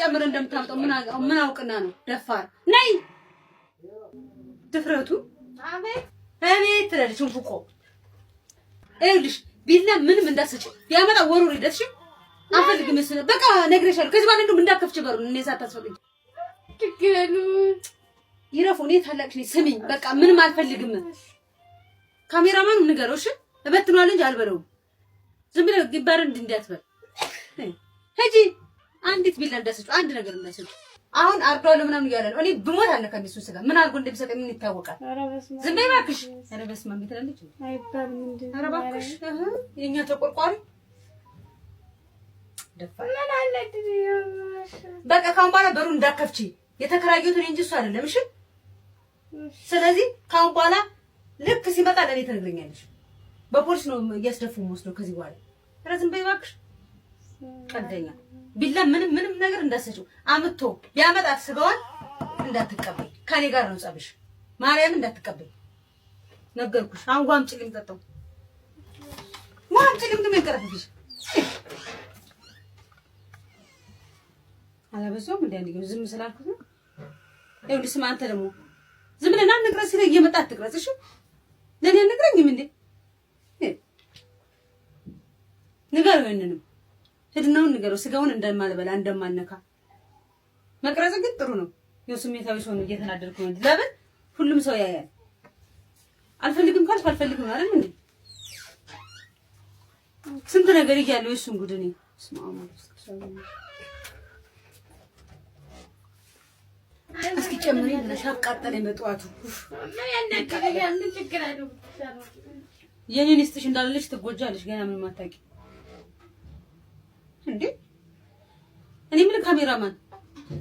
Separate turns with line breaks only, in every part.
ጨምረ እንደምታምጣው ምን አውቅና ነው ደፋር ነይ ድፍረቱ አቤት ትላለች እንፉቆ አይልሽ ቢላ ምንም እንዳሰጭ ያመጣ ወሩሪ ደስሽ አፈልግም መስለ በቃ ነግሬሻለሁ ከዚህ ባለ እንደም እንዳከፍች በሩን እኔ ሳታስፈልግ ትግሉ ይረፉ እኔ ታላቅሽ ነኝ ስሚኝ በቃ ምንም አልፈልግም ካሜራማኑ ንገረው እሺ እበትኗል እንጂ አልበለው ዝም ብለ ግባር እንዲያትበል ሂጂ አንዲት ቢላ እንዳሰጭ አንድ ነገር እንዳሰጭ አሁን አርዷል ምናምን ይያለ ነው እኔ ብሞት አልነካም እሱ ስጋ ምን አድርጎ እንደሚሰጠኝ ምን ይታወቃል ዝም በይ እባክሽ ኧረ በስመ አብ ትላለች አይባልም እንዴ ኧረ እባክሽ የኛ ተቆርቋሪ ደፋና አለድ በቃ ካሁን በኋላ በሩን እንዳከፍቺ የተከራዩትን እንጂ እሱ አይደለም እሺ ስለዚህ ካሁን በኋላ ልክ ሲመጣ ለኔ ትነግረኛለሽ በፖሊስ ነው እያስደፉ ወስደው ከዚህ በኋላ ኧረ ዝም በይ እባክሽ ቀደኛ ቢላ ምንም ነገር እንዳሰጭው አምጥቶ ቢያመጣት ስጋዋን እንዳትቀበል ከኔ ጋር ነው ጸብሽ ማርያም እንዳትቀበል ነገርኩሽ አሁን ጓም ጭልም ጠጣው ጓም ጭልም እንደምንቀረፍሽ አላበዛውም እንዴ አንዴ ዝም ስላልኩት ነው ይኸውልሽ ስማ አንተ ደግሞ ዝም ብለና ንግረስ ሲል እየመጣ አትቅረጽ እሺ ለኔ ንግረኝም እንዴ ንገረኝንም ሄድናውን ንገረው ስጋውን እንደማልበላ እንደማነካ መቅረጽ ግን ጥሩ ነው ይኸው ስሜታዊ ሰው ነው እየተናደድኩ ነው ለምን ሁሉም ሰው ያያል አልፈልግም ካልሽ አልፈልግም አይደል እንዴ ስንት ነገር ይያለው እሱን ጉድኔ ስማማ እስኪ ጨምሪ ብለሽ አቃጠለኝ በጠዋቱ ያን ችግር አይደው የኔን ስትሽ እንዳለልሽ ትጎጃለሽ ገና ምን ማታቂ እንዴ እኔ ምን ካሜራማን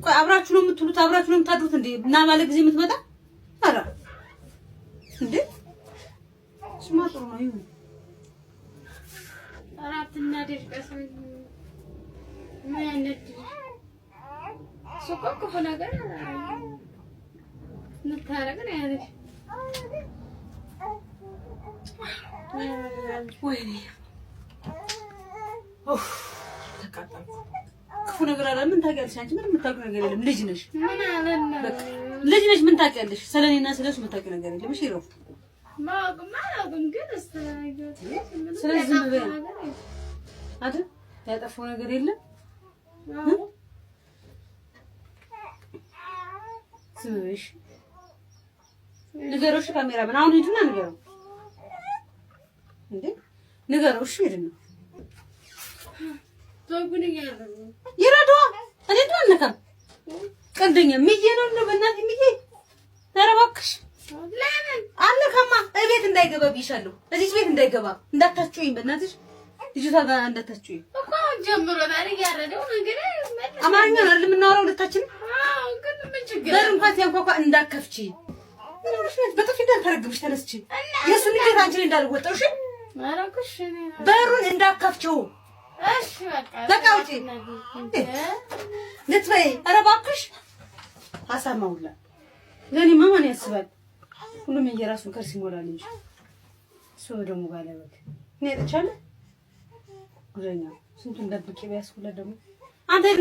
ቆይ አብራችሁ ነው የምትሉት አብራችሁ ነው የምታድሩት እንዴ እና ባለ ጊዜ የምትመጣ አራ እንዴ ስማጥሩ ነው ይሁን አራትና ደርቀስ ምን ያነድ ሱቆቁ ነገር ነታረገ ያለሽ ወይኔ ኦፍ ተቃጣልኩ ክፉ ነገር አለ ምን ታውቂያለሽ አንቺ ምንም የምታውቂው ነገር የለም ልጅ ነሽ ምን አለና ልጅ ነሽ ምን ታውቂያለሽ ስለኔና ስለሱ የምታውቂው ነገር የለም እሺ ይረፍ ማውቅም ግን ስለዚህ ምን በያ አይደል ያጠፋው ነገር የለም ስምሽ ንገሮሽ ካሜራ ምን አሁን ሂዱና ንገረው እንዴ ንገረው እሺ ሄድና ታጉን ይረዷ እኔ እንደነከም ቀንደኛ ምዬ ነው በእናት ምዬ ተረባክሽ ለምን አለከማ እቤት እንዳይገባ ቢሻለሁ እዚህ ቤት እንዳይገባ እንዳታጩኝ በእናትሽ ልጅቷ ጋር እንዳታጩኝ እኮ ጀምሮ ታሪክ ያረደው ነገር አማርኛ ነው አይደል የምናወራው ሁለታችን አዎ ግን ምን ችግር በእንኳን ያንኳኳ እንዳከፍቺ ምንሽ ነው በጥፊ እንዳልተረግብሽ ተነስቺ የሱ ልጅ አንቺ ላይ እንዳልወጣውሽ ማራኩሽ በሩን እንዳከፍቺው እሺ በቃ ውጪ ልትበይ ኧረ እባክሽ አሳማውላ ለኔ ማን ያስባል ሁሉም የራሱን ከርስ ይሞላል እንጂ እሱ ደግሞ ባለበት እኔ ተቻለ ጉረኛ ስንቱን ደብቄ ቢያስኩላ ደግሞ